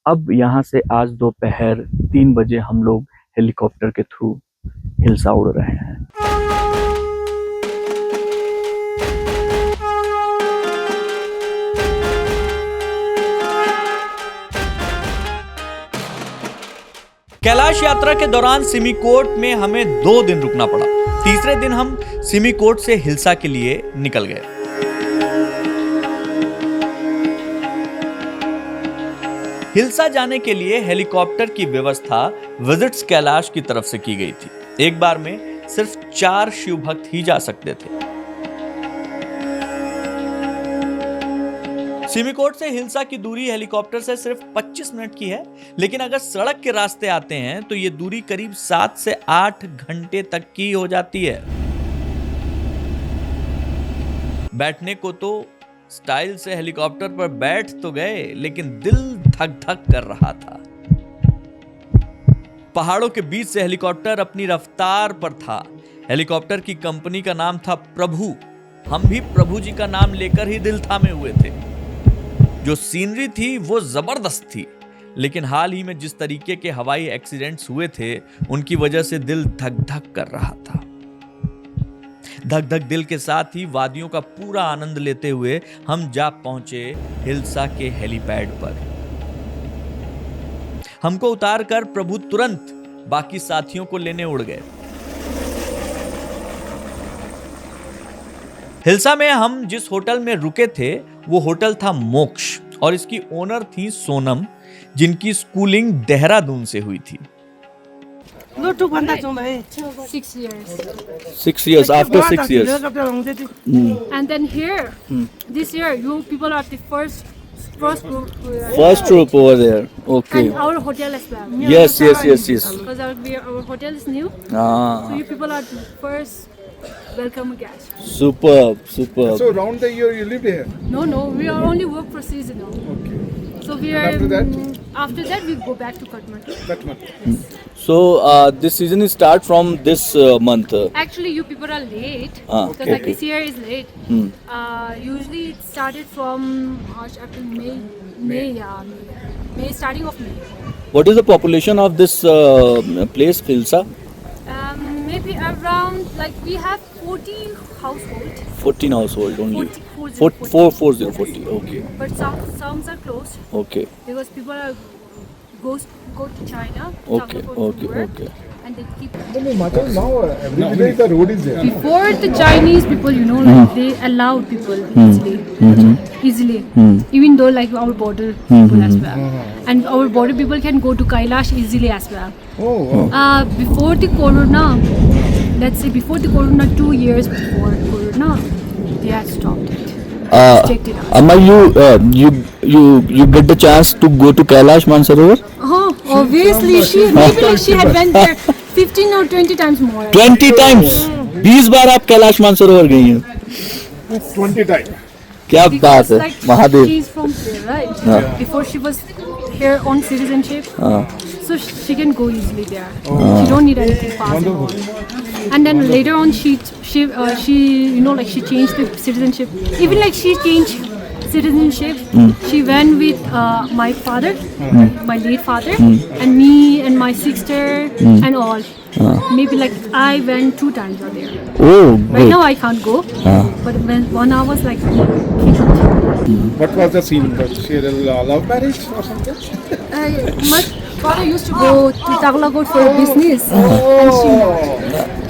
अब यहाँ से आज दोपहर 3 बजे हम लोग हेलीकॉप्टर के थ्रू हिल्सा उड़ रहे हैं। कैलाश यात्रा के दौरान सिमिकोट में हमें 2 दिन रुकना पड़ा। तीसरे दिन हम सिमिकोट से हिल्सा के लिए निकल गए। हिल्सा जाने के लिए हेलीकॉप्टर की व्यवस्था विजिट्स कैलाश की तरफ से की गई थी। एक बार में सिर्फ 4 शिव भक्त ही जा सकते थे। सिमिकोट से हिल्सा की दूरी हेलीकॉप्टर से सिर्फ 25 मिनट की है, लेकिन अगर सड़क के रास्ते आते हैं तो ये दूरी करीब 7 से 8 घंटे तक की हो जाती है। बैठने को तो स्टाइल से हेलीकॉप्टर पर बैठ तो गए, लेकिन दिल धक धक कर रहा था। पहाड़ों के बीच से हेलीकॉप्टर अपनी रफ्तार पर था। हेलीकॉप्टर की कंपनी का नाम था प्रभु। हम भी प्रभु जी का नाम लेकर ही दिल थामे हुए थे। जो सीनरी थी वो जबरदस्त थी, लेकिन हाल ही में जिस तरीके के हवाई एक्सीडेंट्स हुए थे उनकी वजह से दिल धक धक कर रहा था। धक धक दिल के साथ ही वादियों का पूरा आनंद लेते हुए हम जा पहुंचे हिल्सा के हेलीपैड पर। हमको उतारकर प्रभु तुरंत बाकी साथियों को लेने उड़ गए। हिल्सा में हम जिस होटल में रुके थे वो होटल था मोक्ष, और इसकी ओनर थी सोनम, जिनकी स्कूलिंग देहरादून से हुई थी। 6 years. 6 years, after 6 years. And then here, this year, you people are the first group. First troop over there. Okay. And our hotel as well. Yes. Because our hotel is new, so Ah, you people are the first welcome guests. superb. So around the year you lived here? No, we are only work for seasonal. Okay. So we are. after that? After that, we go back to Kathmandu. Kathmandu. So this season is start from this month. Actually, you people are late. Ah, Because like okay. this year is late. Hmm. Usually it started from March, April, May, May, starting of May. What is the population of this place, Hilsa? Maybe around, like we have 40 households, 14 household only. 40. 40. Okay. But some are closed Okay. because people are go to China. Okay. travel for Okay. work, Okay. And they keep. Now every village the road is there. Before the Chinese people, like they allowed people easily. Even though like our border people as well, and our border people can go to Kailash easily as well. Oh. Before the corona, let's say before the corona, 2 years before corona, they had stopped it. Restricted us. Amma, you get the chance to go to Kailash Mansarovar? Oh, obviously maybe like she had went there 15 or 20 times more. 20 times. 20 बार आप कैलाश मानसरोवर गई हैं। 20 times. क्या Because, बात है, like, Mahadev. she's from here, right? Before she was here on citizenship, so she can go easily there. She don't need anything pass and all. And then later on, she like she changed the citizenship. Even like she changed citizenship, she went with my father, my late father, and me and my sister and all. Maybe like I went 2 times out there. Oh, Right great. now I can't go, but when I was like, What was the scene? Was she a love marriage or something? my father used to go to Tagalagod for business, and she.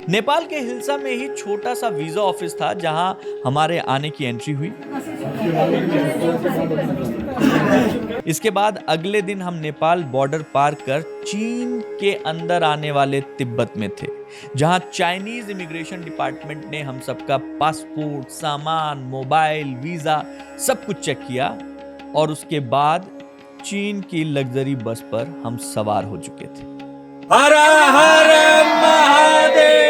Nepal के हिल्सा में ही छोटा सा visa office था जहां हमारे आने की entry हुई। इसके बाद अगले दिन हम नेपाल बॉर्डर पार कर चीन के अंदर आने वाले तिब्बत में थे, जहां चाइनीज इमिग्रेशन डिपार्टमेंट ने हम सबका पासपोर्ट, सामान, मोबाइल, वीजा सब कुछ चेक किया, और उसके बाद चीन की लग्जरी बस पर हम सवार हो चुके थे। हर हर महादेव।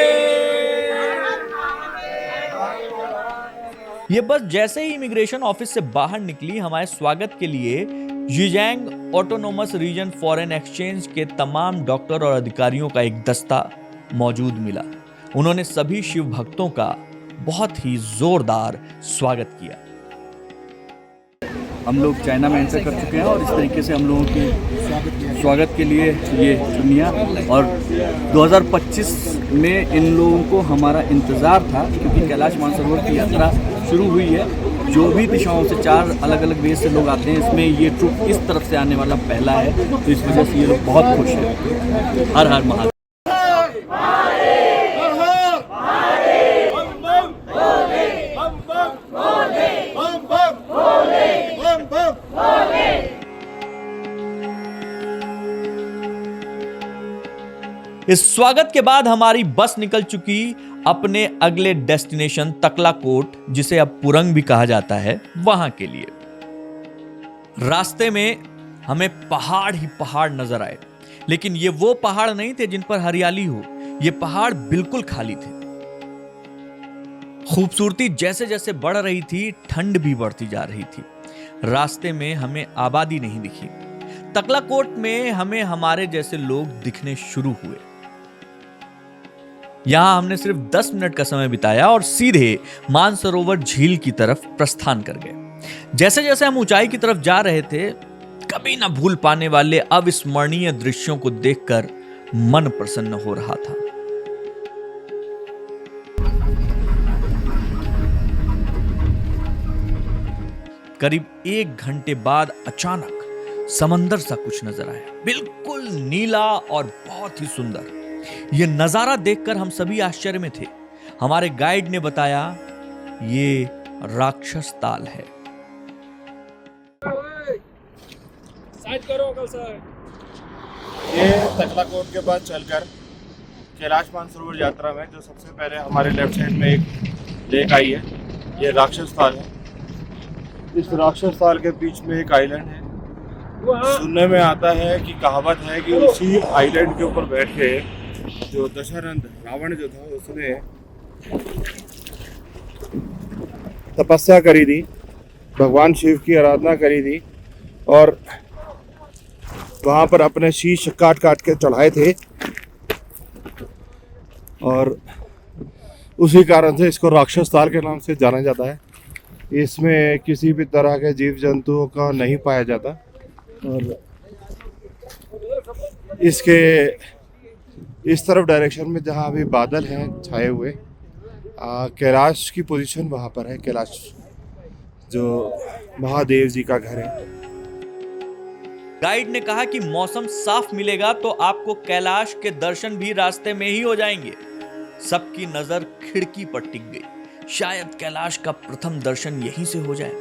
ये बस जैसे ही इमिग्रेशन ऑफिस से बाहर निकली, हमारे स्वागत के लिए जिजेंग ऑटोनोमस रीजन फॉरेन एक्सचेंज के तमाम डॉक्टर और अधिकारियों का एक दस्ता मौजूद मिला। उन्होंने सभी शिव भक्तों का बहुत ही जोरदार स्वागत किया। हम लोग चाइना में एंटर कर चुके हैं और इस तरीके से हम लोगों के स्वागत के लिए ये चुनिया और 2025 में इन लोगों को हमारा इंतज़ार था क्योंकि कैलाश मानसरोवर की यात्रा शुरू हुई है। जो भी दिशाओं से 4 अलग अलग वे से लोग आते हैं, इसमें ये ट्रुप इस तरफ से आने वाला पहला है, तो इस वजह से ये लोग बहुत खुश हैं। हर हर महादेव। इस स्वागत के बाद हमारी बस निकल चुकी अपने अगले डेस्टिनेशन तकलाकोट, जिसे अब पुरंग भी कहा जाता है, वहां के लिए। रास्ते में हमें पहाड़ ही पहाड़ नजर आए, लेकिन ये वो पहाड़ नहीं थे जिन पर हरियाली हो। ये पहाड़ बिल्कुल खाली थे। खूबसूरती जैसे जैसे बढ़ रही थी, ठंड भी बढ़ती जा रही थी। रास्ते में हमें आबादी नहीं दिखी। तकलाकोट में हमें हमारे जैसे लोग दिखने शुरू हुए। यहां हमने सिर्फ 10 मिनट का समय बिताया और सीधे मानसरोवर झील की तरफ प्रस्थान कर गए। जैसे जैसे हम ऊंचाई की तरफ जा रहे थे, कभी ना भूल पाने वाले अविस्मरणीय दृश्यों को देखकर मन प्रसन्न हो रहा था। करीब 1 घंटे बाद अचानक समंदर सा कुछ नजर आया, बिल्कुल नीला और बहुत ही सुंदर। यह नजारा देखकर हम सभी आश्चर्य में थे। हमारे गाइड ने बताया ये राक्षस ताल है। ये तकलाकोट के बाद चलकर कैलाश मानसरोवर यात्रा में जो सबसे पहले हमारे लेफ्ट साइड में एक लेक आई है, ये राक्षस ताल है। इस राक्षस ताल के बीच में एक आइलैंड है। सुनने में आता है कि कहावत है कि उसी आइलैंड के ऊपर बैठ के जो दशरथ रावण जो था उसने तपस्या करी थी, भगवान शिव की आराधना करी थी और वहाँ पर अपने शीश काट काट के चढ़ाए थे और उसी कारण से इसको राक्षस ताल के नाम से जाना जाता है। इसमें किसी भी तरह के जीव जंतुओं का नहीं पाया जाता और इसके इस तरफ डायरेक्शन में जहाँ अभी बादल हैं छाए हुए, कैलाश की पोजीशन वहाँ पर है। कैलाश जो महादेव जी का घर है। गाइड ने कहा कि मौसम साफ मिलेगा तो आपको कैलाश के दर्शन भी रास्ते में ही हो जाएंगे। सबकी नजर खिड़की पर टिक गई। शायद कैलाश का प्रथम दर्शन यहीं से हो जाए।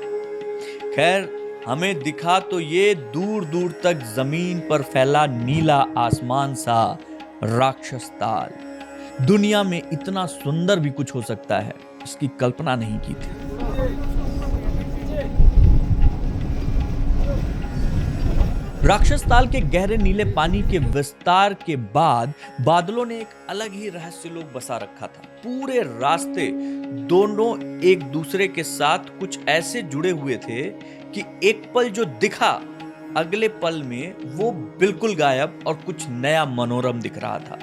खैर, हमें दिखा तो ये दूर दूर तक जमीन पर फैला नीला आसमान सा राक्षस ताल। दुनिया में इतना सुंदर भी कुछ हो सकता है, इसकी कल्पना नहीं की थी। राक्षस ताल के गहरे नीले पानी के विस्तार के बाद बादलों ने एक अलग ही रहस्य लोक बसा रखा था। पूरे रास्ते दोनों एक दूसरे के साथ कुछ ऐसे जुड़े हुए थे कि एक पल जो दिखा, अगले पल में वो बिल्कुल गायब और कुछ नया मनोरम दिख रहा था।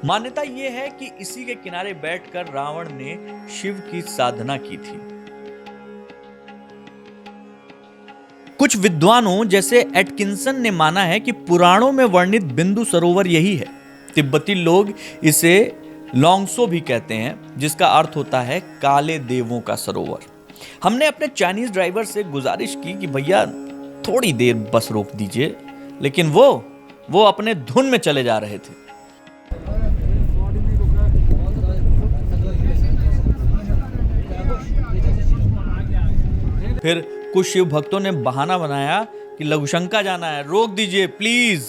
मान्यता यह है कि इसी के किनारे बैठकर रावण ने शिव की साधना की थी। कुछ विद्वानों जैसे एटकिंसन ने माना है कि पुराणों में वर्णित बिंदु सरोवर यही है। तिब्बती लोग इसे लोंगसो भी कहते हैं, जिसका अर्थ होता है काले देवों का सरोवर। हमने अपने चाइनीज ड्राइवर से गुजारिश की कि भैया थोड़ी देर बस रोक दीजिए, लेकिन वो अपने धुन में चले जा रहे थे। फिर कुछ शिव भक्तों ने बहाना बनाया कि लघुशंका जाना है, रोक दीजिए प्लीज।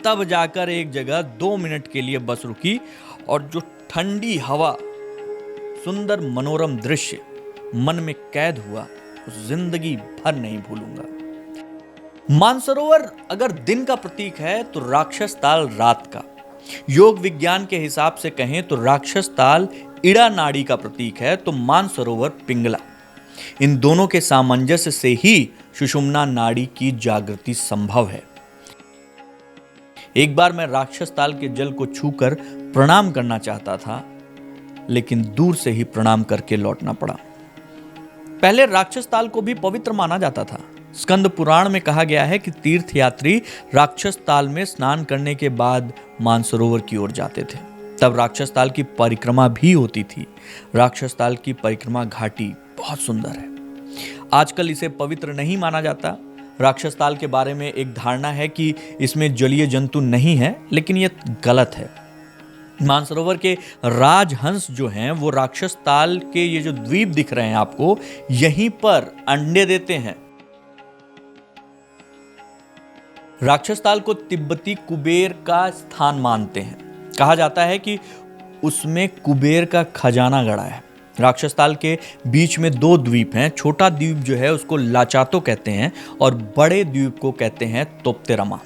तब जाकर एक जगह 2 मिनट के लिए बस रुकी और जो ठंडी हवा, सुंदर मनोरम दृश्य मन में कैद हुआ, उस जिंदगी भर नहीं भूलूंगा। मानसरोवर अगर दिन का प्रतीक है तो राक्षस ताल रात का। योग विज्ञान के हिसाब से कहें तो राक्षस ताल इड़ा नाड़ी का प्रतीक है, तो मानसरोवर पिंगला। इन दोनों के सामंजस्य से ही सुषुम्ना नाड़ी की जागृति संभव है। एक बार मैं राक्षस ताल के जल को छूकर प्रणाम करना चाहता था, लेकिन दूर से ही प्रणाम करके लौटना पड़ा। पहले राक्षस ताल को भी पवित्र माना जाता था। स्कंद पुराण में कहा गया है कि तीर्थ यात्री राक्षस ताल में स्नान करने के बाद मानसरोवर की ओर जाते थे। तब राक्षस ताल की परिक्रमा भी होती थी। राक्षस ताल की परिक्रमा घाटी बहुत सुंदर है। आजकल इसे पवित्र नहीं माना जाता। राक्षस ताल के बारे में एक धारणा है कि इसमें जलीय जंतु नहीं है, लेकिन यह गलत है। मानसरोवर के राजहंस जो हैं वो राक्षस ताल के ये जो द्वीप दिख रहे हैं आपको, यहीं पर अंडे देते हैं। राक्षस ताल को तिब्बती कुबेर का स्थान मानते हैं। कहा जाता है कि उसमें कुबेर का खजाना गड़ा है। राक्षस ताल के बीच में 2 द्वीप हैं। छोटा द्वीप जो है उसको लाचातो कहते हैं और बड़े द्वीप को कहते हैं तोप्तेरमा।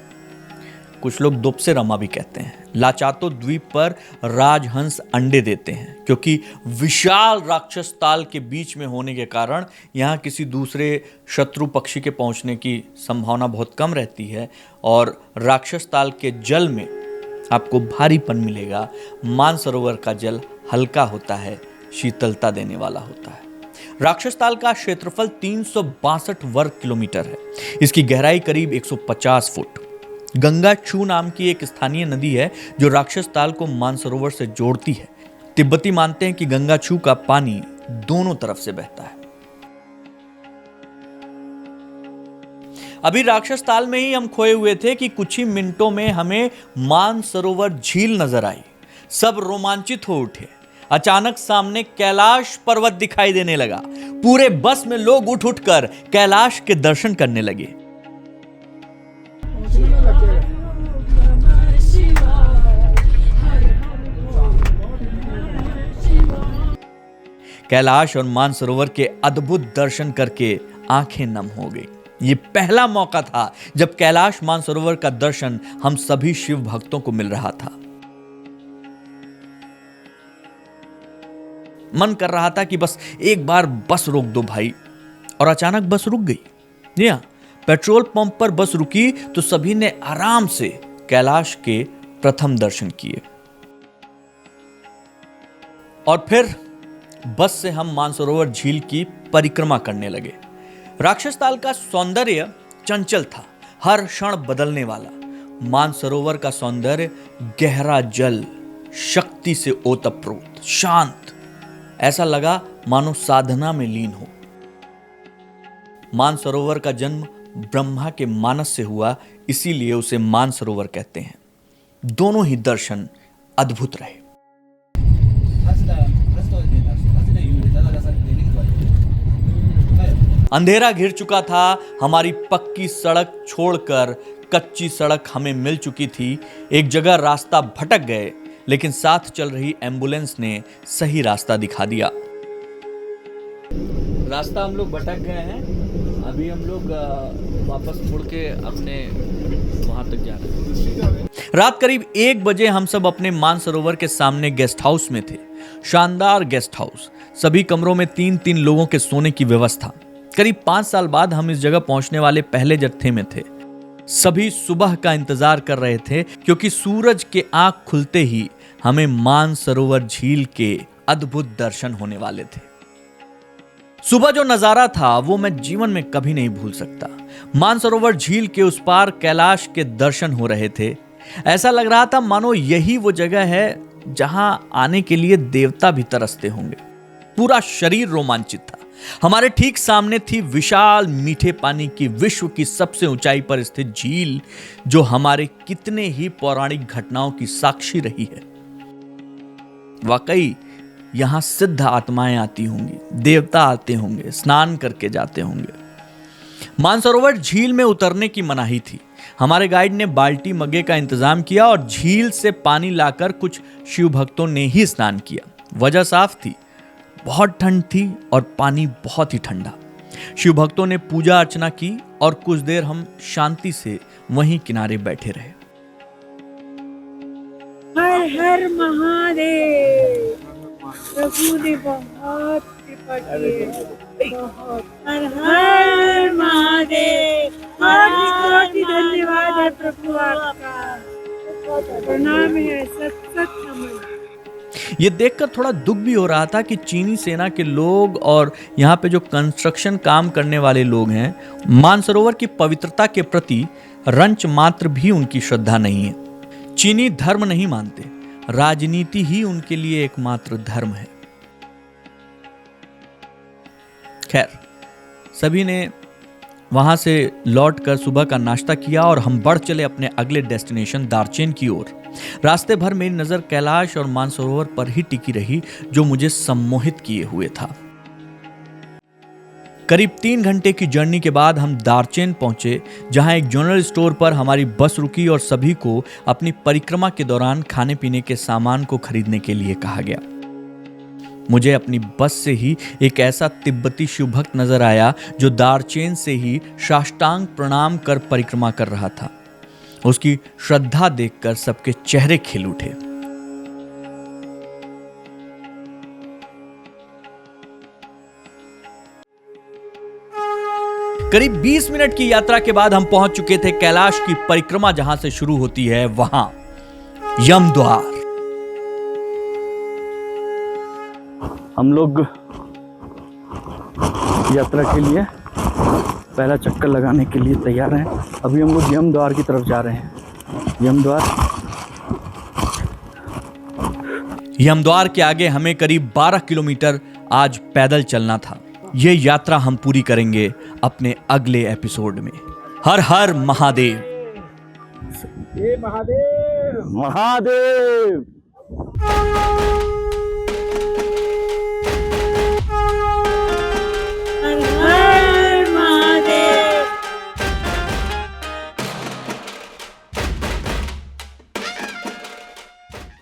कुछ लोग दोप्सेरमा भी कहते हैं। लाचातो द्वीप पर राजहंस अंडे देते हैं। क्योंकि विशाल राक्षस ताल के बीच में होने के कारण यहाँ किसी दूसरे शत्रु पक्षी के पहुंचने की संभावना बहुत कम रहती है और राक्षस ताल के जल में आपको भारीपन मिलेगा। मानसरोवर का जल हल्का होता है, शीतलता देने वाला होता है। राक्षस ताल का क्षेत्रफल 362 वर्ग किलोमीटर है। इसकी गहराई करीब 150 फुट। गंगा छू नाम की एक स्थानीय नदी है जो राक्षस ताल को मानसरोवर से जोड़ती है। तिब्बती मानते हैं कि गंगा छू का पानी दोनों तरफ से बहता है। अभी राक्षस ताल में ही हम खोए हुए थे कि कुछ ही मिनटों में हमें मानसरोवर झील नजर आई। सब रोमांचित हो उठे। अचानक सामने कैलाश पर्वत दिखाई देने लगा। पूरे बस में लोग उठ उठकर कैलाश के दर्शन करने लगे। कैलाश और मानसरोवर के अद्भुत दर्शन करके आंखें नम हो गई। ये पहला मौका था जब कैलाश मानसरोवर का दर्शन हम सभी शिव भक्तों को मिल रहा था। मन कर रहा था कि बस एक बार बस रोक दो भाई, और अचानक बस रुक गई। जी हां, पेट्रोल पंप पर बस रुकी तो सभी ने आराम से कैलाश के प्रथम दर्शन किए और फिर बस से हम मानसरोवर झील की परिक्रमा करने लगे। राक्षस ताल का सौंदर्य चंचल था, हर क्षण बदलने वाला। मानसरोवर का सौंदर्य गहरा जल, शक्ति से ओतप्रोत, शांत, ऐसा लगा मानो साधना में लीन हो। मानसरोवर का जन्म ब्रह्मा के मानस से हुआ, इसीलिए उसे मानसरोवर कहते हैं। दोनों ही दर्शन अद्भुत रहे। अंधेरा घिर चुका था। हमारी पक्की सड़क छोड़कर कच्ची सड़क हमें मिल चुकी थी। एक जगह रास्ता भटक गए, लेकिन साथ चल रही एम्बुलेंस ने सही रास्ता दिखा दिया। रास्ता हम लोग भटक गए हैं। अभी हम लोग वापस मुड़ के अपने वहां तक जा रहे हैं। रात करीब 1 बजे हम सब अपने मानसरोवर के सामने गेस्ट हाउस में थे। शानदार गेस्ट हाउस, सभी कमरों में 3-3 लोगों के सोने की व्यवस्था। करीब 5 साल बाद हम इस जगह पहुंचने वाले पहले जत्थे में थे। सभी सुबह का इंतजार कर रहे थे, क्योंकि सूरज के आंख खुलते ही हमें मानसरोवर झील के अद्भुत दर्शन होने वाले थे। सुबह जो नजारा था वो मैं जीवन में कभी नहीं भूल सकता। मानसरोवर झील के उस पार कैलाश के दर्शन हो रहे थे। ऐसा लग रहा था मानो यही वो जगह है जहां आने के लिए देवता भी तरसते होंगे। पूरा शरीर रोमांचित था। हमारे ठीक सामने थी विशाल मीठे पानी की विश्व की सबसे ऊंचाई पर स्थित झील, जो हमारे कितने ही पौराणिक घटनाओं की साक्षी रही है। वाकई यहां सिद्ध आत्माएं आती होंगी, देवता आते होंगे, स्नान करके जाते होंगे। मानसरोवर झील में उतरने की मनाही थी। हमारे गाइड ने बाल्टी मग्गे का इंतजाम किया और झील से पानी लाकर कुछ शिव भक्तों ने ही स्नान किया। वजह साफ थी, बहुत ठंड थी और पानी बहुत ही ठंडा। शिव भक्तों ने पूजा अर्चना की और कुछ देर हम शांति से वहीं किनारे बैठे रहे। हर हर महादेव, प्रभु ने बहुत कृपा की। हर हर महादेव, बहुत धन्यवाद है प्रभु आपका। प्रणाम है, सत सत नमन। ये देखकर थोड़ा दुख भी हो रहा था कि चीनी सेना के लोग और यहाँ पे जो कंस्ट्रक्शन काम करने वाले लोग हैं, मानसरोवर की पवित्रता के प्रति रंच मात्र भी उनकी श्रद्धा नहीं है। चीनी धर्म नहीं मानते, राजनीति ही उनके लिए एकमात्र धर्म है। खैर, सभी ने वहां से लौटकर सुबह का नाश्ता किया और हम बढ़ चले अपने अगले डेस्टिनेशन दार्चेन की ओर। रास्ते भर मेरी नजर कैलाश और मानसरोवर पर ही टिकी रही, जो मुझे सम्मोहित किए हुए था। करीब 3 घंटे की जर्नी के बाद हम दार्चेन पहुंचे, जहां एक जनरल स्टोर पर हमारी बस रुकी और सभी को अपनी परिक्रमा के दौरान खाने पीने के सामान को खरीदने के लिए कहा गया। मुझे अपनी बस से ही एक ऐसा तिब्बती शिव भक्त नजर आया जो दार्चेन से ही साष्टांग प्रणाम कर परिक्रमा कर रहा था। उसकी श्रद्धा देखकर सबके चेहरे खिल उठे। करीब 20 मिनट की यात्रा के बाद हम पहुंच चुके थे कैलाश की परिक्रमा, जहां से शुरू होती है वहां यमद्वार। हम लोग यात्रा के लिए पहला चक्कर लगाने के लिए तैयार हैं। अभी हम लोग यमद्वार की तरफ जा रहे हैं। यमद्वार के आगे हमें करीब 12 किलोमीटर आज पैदल चलना था। ये यात्रा हम पूरी करेंगे अपने अगले एपिसोड में। हर हर महादेव। महादेव।